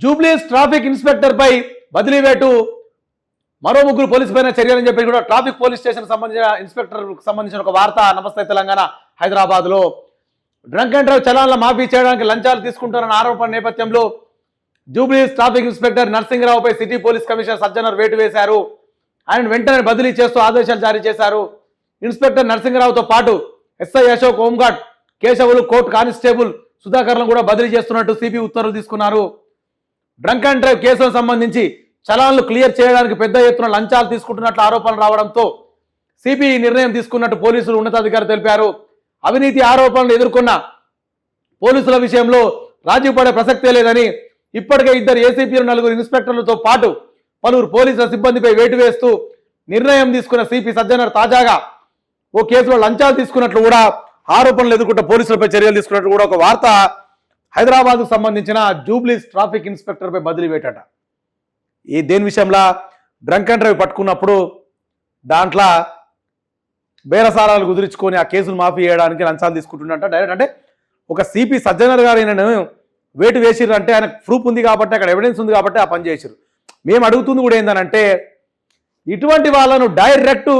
జూబ్లీస్ traffic inspector పై బదిలీ వేటు మరో ముగ్గురు పోలీసు పైన చర్యలని చెప్పి కూడా ట్రాఫిక్ పోలీస్ స్టేషన్ సంబంధించిన ఇన్స్పెక్టర్ సంబంధించిన ఒక వార్త. నమస్తే తెలంగాణ. హైదరాబాద్ లో డ్రంక్ అండ్ డ్రైవ్ చలాన్ల మాఫీ చేయడానికి లంచాలు తీసుకుంటున్న ఆరోపణ నేపథ్యంలో జూబ్లీస్ ట్రాఫిక్ ఇన్స్పెక్టర్ నర్సింగరావుపై సిటీ పోలీస్ కమిషనర్ సజ్జనర్ వేటు వేశారు. ఆయన వెంటనే బదిలీ చేస్తూ ఆదేశాలు జారీ చేశారు. ఇన్స్పెక్టర్ నర్సింగరావుతో పాటు SI Ashok, home guard Keshavulu, court constable సుధాకర్లను కూడా బదిలీ చేస్తున్నట్టు సిపి ఉత్తర్వులు తీసుకున్నారు. డ్రంక్ అండ్ డ్రైవ్ కేసులకు సంబంధించి చలాన్లు క్లియర్ చేయడానికి పెద్ద ఎత్తున లంచాలు తీసుకుంటున్నట్లు ఆరోపణలు రావడంతో సిపి నిర్ణయం తీసుకున్నట్టు పోలీసులు ఉన్నతాధికారి తెలిపారు. అవినీతి ఆరోపణలు ఎదుర్కొన్న పోలీసుల విషయంలో రాజీ పడే ప్రసక్తే లేదని, ఇప్పటికే ఇద్దరు ఏసీపీలు, నలుగురు ఇన్స్పెక్టర్లతో పాటు పలువురు పోలీసుల సిబ్బందిపై వేటు వేస్తూ నిర్ణయం తీసుకున్న సిపి సజ్జనర్ తాజాగా ఓ కేసులో లంచాలు తీసుకున్నట్లు కూడా ఆరోపణలు ఎదుర్కొంటే పోలీసులపై చర్యలు తీసుకున్నట్లు కూడా ఒక వార్త. హైదరాబాద్కు సంబంధించిన జూబ్లీస్ ట్రాఫిక్ ఇన్స్పెక్టర్పై బదిలీ వేటట. దేని విషయంలో డ్రంక్ అండ్ డ్రైవ్ పట్టుకున్నప్పుడు దాంట్లో బేరసారాలు కుదిరించుకొని ఆ కేసులు మాఫీ చేయడానికి లంచాలు తీసుకుంటున్నట్ట. డైరెక్ట్ అంటే ఒక సిపి సజ్జనర్ గారు ఆయన వేటు వేసిర్రు అంటే ఆయన ప్రూఫ్ ఉంది కాబట్టి, అక్కడ ఎవిడెన్స్ ఉంది కాబట్టి ఆ పని చేసిర్రు. మేము అడుగుతుంది కూడా ఏంటంటే ఇటువంటి వాళ్ళను డైరెక్ట్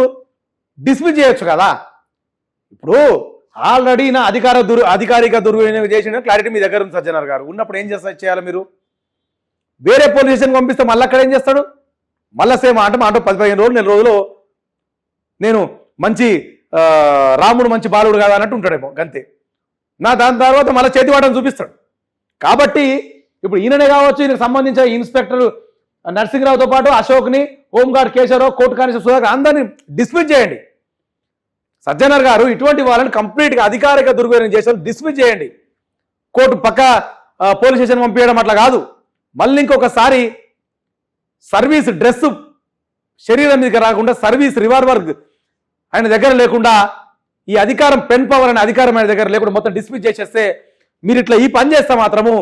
డిస్మిస్ చేయొచ్చు కదా. ఇప్పుడు ఆల్రెడీ నా అధికారిక దుర్వినియోగం చేసిన క్లారిటీ మీ దగ్గర ఉంది. సజ్జనర్ గారు ఉన్నప్పుడు ఏం చేయాలి మీరు? వేరే పోలీస్ స్టేషన్కి పంపిస్తే మళ్ళీ అక్కడ ఏం చేస్తాడు? మళ్ళీ సేమ్ అంటే 10-15 రోజులు, 4 రోజులు నేను మంచి రాముడు మంచి బాలుడు కాదా అన్నట్టు ఉంటాడేమో అంతే. దాని తర్వాత మళ్ళీ చేతివాటం చూపిస్తాడు. కాబట్టి ఇప్పుడు ఈయననే కావచ్చు, ఈయనకు సంబంధించిన ఇన్స్పెక్టర్ నర్సింగరావుతో పాటు అశోక్ని, home guard Keshavarao, court constable Sudhakar అందరినీ డిస్మిస్ చేయండి. సజ్జనర్ గారు ఇటువంటి వాళ్ళని కంప్లీట్గా అధికారిక దుర్వినియోగం చేసిన డిస్మిస్ చేయండి. కోర్టు పక్క పోలీస్ స్టేషన్ పంపించడం అట్లా కాదు. మళ్ళీ ఇంకొకసారి సర్వీస్ డ్రెస్ శరీరం మీదకి రాకుండా, సర్వీస్ రివాల్వర్ ఆయన దగ్గర లేకుండా, ఈ అధికారం పెన్ పవర్ అనే అధికారం ఆయన దగ్గర లేకుండా మొత్తం డిస్మిస్ చేసేస్తే, మీరు ఇట్లా ఈ పని చేస్తే మాత్రము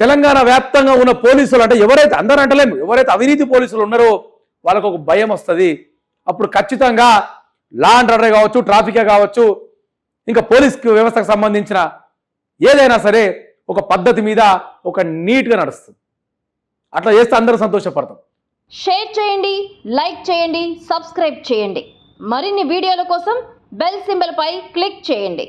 తెలంగాణ వ్యాప్తంగా ఉన్న పోలీసులు, అంటే ఎవరైతే అందరూ అంటలేము, ఎవరైతే అవినీతి పోలీసులు ఉన్నారో వాళ్ళకు ఒక భయం వస్తుంది. అప్పుడు ఖచ్చితంగా లా అండ్ ఆర్డర్ కావచ్చు, ట్రాఫికే కావచ్చు, ఇంకా పోలీస్ వ్యవస్థకు సంబంధించిన ఏదైనా సరే ఒక పద్ధతి మీద ఒక నీట్గా నడుస్తుంది. అట్లా చేస్తే అందరూ సంతోషపడతాం. షేర్ చేయండి, లైక్ చేయండి, సబ్స్క్రైబ్ చేయండి. మరిన్ని వీడియోల కోసం బెల్ సింబల్ పై క్లిక్ చేయండి.